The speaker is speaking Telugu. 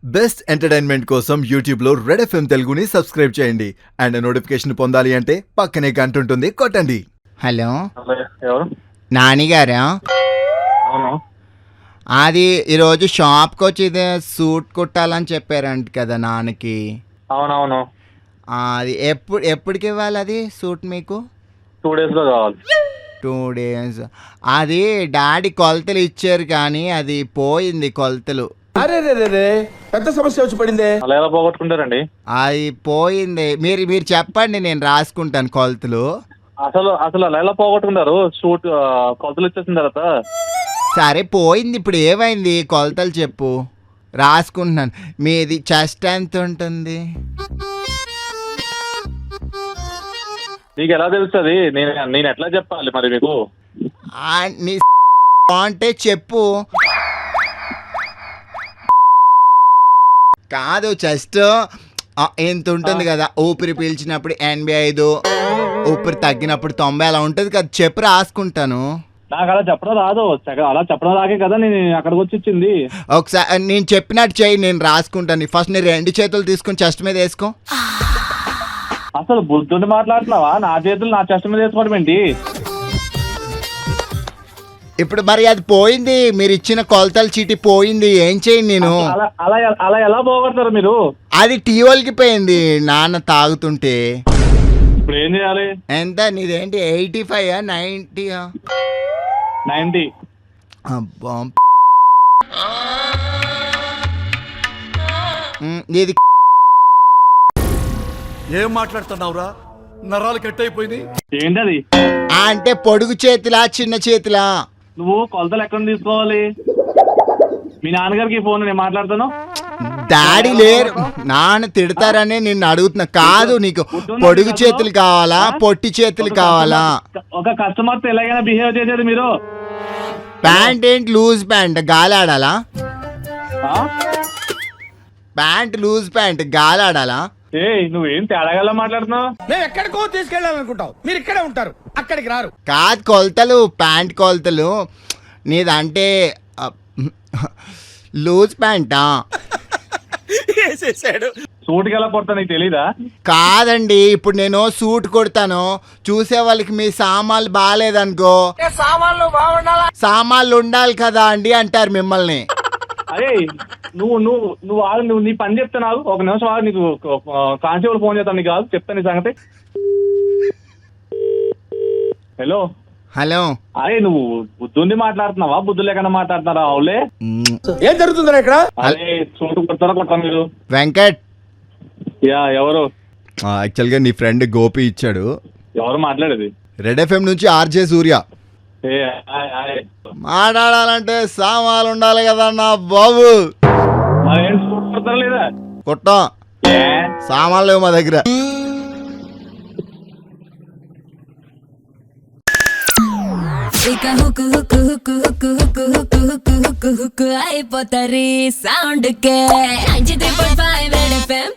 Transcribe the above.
బెస్ట్ ఎంటర్టైన్మెంట్ కోసం యూట్యూబ్ లో రెడ్ ఎఫ్ఎం తెలుగుని సబ్స్క్రైబ్ చేయండి అండ్ నోటిఫికేషన్ పొందాలి అంటే పక్కనే గంట ఉంటుంది కొట్టండి. హలో ఎవరు? నానిగారా? అవును. అది ఈరోజు షాప్కి వచ్చి ఇదే సూట్ కుట్టాలని చెప్పారంట కదా నాన్నకి. అవునవును. అది ఎప్పటికి ఇవ్వాలి అది సూట్ మీకు? 2 days లో కావాలి. 2 days. అది డాడీ కొలతలు ఇచ్చారు కానీ అది పోయింది కొలతలు. అరే పెద్ద సమస్య వచ్చి పడిందే. అలా ఎలా పోగొట్టుకుంటారండి? అది పోయింది. మీరు చెప్పండి, నేను రాసుకుంటాను కొలతలు. అసలు అలా ఎలా పోగొట్టుకుంటారు? షూట్ కొలతలు ఇచ్చేసిన తర్వాత. సరే పోయింది, ఇప్పుడు ఏమైంది కొలతలు చెప్పు, రాసుకుంటున్నాను. మీది చెస్ట్ ఎంత ఉంటుంది? నీకు ఎలా తెలుస్తుంది? నేను ఎట్లా చెప్పాలి మరి మీకు? నీ అంటే చెప్పు. కాదు, చెస్ట్ ఎంత ఉంటుంది కదా, ఊపిరి పీల్చినప్పుడు 85, ఊపిరి తగ్గినప్పుడు 90 అలా ఉంటుంది కదా, చెప్పు రాసుకుంటాను. నాకు అలా చెప్పడం రాదు. అలా చెప్పడం రాకే కదా నేను అక్కడికి వచ్చి ఇచ్చింది. ఒకసారి నేను చెప్పినట్టు చెయ్యి, నేను రాసుకుంటాను. ఫస్ట్ నేను 2 చేతులు తీసుకుని చెస్ట్ మీద వేసుకో. అసలు బుద్ధుండి మాట్లాడుతున్నావా? నా చేతులు నా చెస్ట్ మీద వేసుకోవడం ఏంటి? ఇప్పుడు మరి అది పోయింది, మీరు ఇచ్చిన కొలతల చీటి పోయింది, ఏం చేయండి నేను? అలా ఎలా పోగొడతారు మీరు? అది టీవోల్కి పోయింది నాన్న తాగుతుంటే. ఇప్పుడు ఏం చేయాలి? ఎంత నీదేంటి 85 90? 90. అబ్బా, నీది ఏం మాట్లాడుతున్నావురా? నరాలు కట్ అయిపోయింది. ఏంటది? అంటే పొడుగు చేతిలా చిన్న చేతిలా? నువ్వు కొలతలు ఎక్కడ తీసుకోవాలి? మీ నాన్నగారికి ఫోన్, నేను మాట్లాడతాను. డాడీ లేరు, నాన్న తిడతారని నిన్ను అడుగుతున్నా. కాదు, నీకు పొడుగు చేతులు కావాలా పొట్టి చేతులు కావాలా? ఒక కస్టమర్ తో ఎలాగైనా బిహేవ్ చేసేది మీరు. ప్యాంట్ ఏంటి లూజ్ ప్యాంట్, గాలాడాలా? ప్యాంట్ లూజ్ ప్యాంట్ గాలాడాలా? నువ్వేం తేడాగా మాట్లాడుతున్నావు? మేము ఎక్కడికో తీసుకెళ్ళాలనుకుంటావు, మీరు ఇక్కడే ఉంటారు, అక్కడికి రారు. కాదు, కొలతలు ప్యాంట్ కొలతలు. నీదంటే లూజ్ ప్యాంటా? సూట్కి ఎలా కొడతా నీకు తెలీదా? కాదండి, ఇప్పుడు నేను సూట్ కొడతాను, చూసే వాళ్ళకి మీ సామాన్లు బాగాలేదనుకో, సామాన్లు ఉండాలి కదా అండి అంటారు మిమ్మల్ని. అరే నువ్వు నీ పని చెప్తున్నావు. ఒక నిమిషం ఆగు, నీకు కానిస్టేబుల్ ఫోన్ చేస్తాను. నీకు కాదు చెప్తాను నీ సంగతి. Hello hello. అరే నువ్వు బుద్ధుండి మాట్లాడుతున్నావా, బుద్ధు లేకుండా మాట్లాడుతున్నారా? అవులే, ఏం జరుగుతుందా ఇక్కడ? అరే సూటు కొడతారా మీరు? వెంకట్. ఎవరు? యాక్చువల్ గా నీ ఫ్రెండ్ గోపి ఇచ్చాడు. ఎవరు మాట్లాడేది? రెడ్ ఎఫ్ఎం నుంచి ఆర్జే సూర్య. మాట్లాడాలంటే సామాన్లు ఉండాలి కదా నా బాబు. మరేం సూట్ కొడతారా లేదా? కొట్టాం, సామాన్లు లేవు మా దగ్గర. అయిపోతారు సౌండ్ కే 93.5 రెడ్ ఎఫ్ఎం.